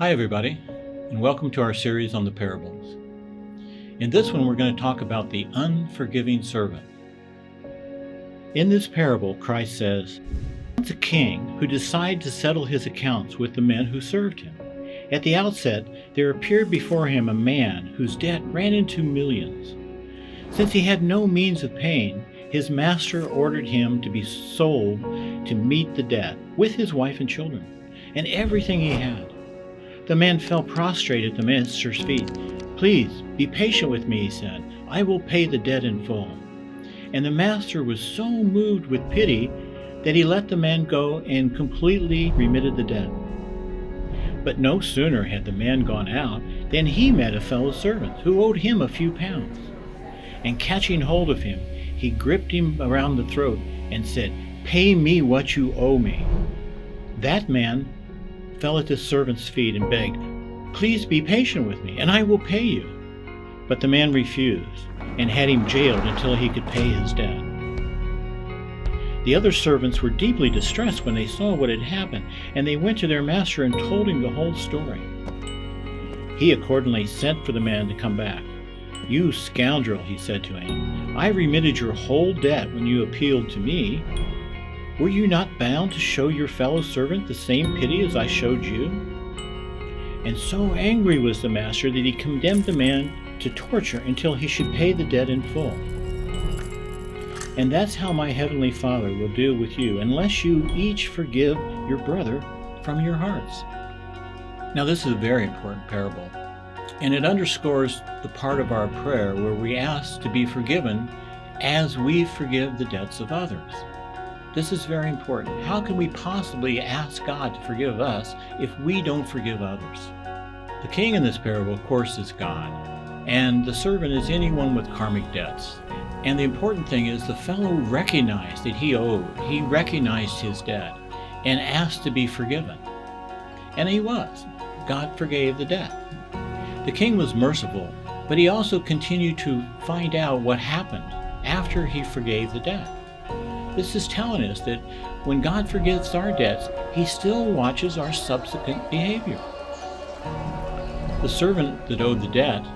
Hi everybody, and welcome to our series on the parables. In this one we're going to talk about the unforgiving servant. In this parable, Christ says, "Once a king who decided to settle his accounts with the men who served him. At the outset, there appeared before him a man whose debt ran into millions. Since he had no means of paying, his master ordered him to be sold to meet the debt with his wife and children, and everything he had. The man fell prostrate at the master's feet. 'Please, be patient with me,' he said. 'I will pay the debt in full.' And the master was so moved with pity that he let the man go and completely remitted the debt. But no sooner had the man gone out than he met a fellow servant who owed him a few pounds. And catching hold of him, he gripped him around the throat and said, 'Pay me what you owe me.' That man fell at the servant's feet and begged, 'Please be patient with me, and I will pay you.' But the man refused and had him jailed until he could pay his debt. The other servants were deeply distressed when they saw what had happened, and they went to their master and told him the whole story. He accordingly sent for the man to come back. 'You scoundrel,' he said to him, 'I remitted your whole debt when you appealed to me. Were you not bound to show your fellow servant the same pity as I showed you?' And so angry was the master that he condemned the man to torture until he should pay the debt in full. And that's how my heavenly Father will deal with you, unless you each forgive your brother from your hearts." Now this is a very important parable, and it underscores the part of our prayer where we ask to be forgiven as we forgive the debts of others. This is very important. How can we possibly ask God to forgive us if we don't forgive others? The king in this parable, of course, is God, and the servant is anyone with karmic debts. And the important thing is the fellow recognized that he owed. He recognized his debt and asked to be forgiven. And he was. God forgave the debt. The king was merciful, but he also continued to find out what happened after he forgave the debt. This is telling us that when God forgives our debts, he still watches our subsequent behavior. The servant that owed the debt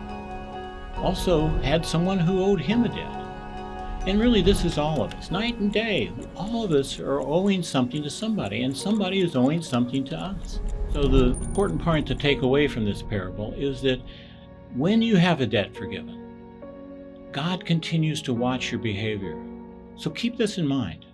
also had someone who owed him a debt. And really, this is all of us, night and day. All of us are owing something to somebody, and somebody is owing something to us. So the important point to take away from this parable is that when you have a debt forgiven, God continues to watch your behavior. So keep this in mind.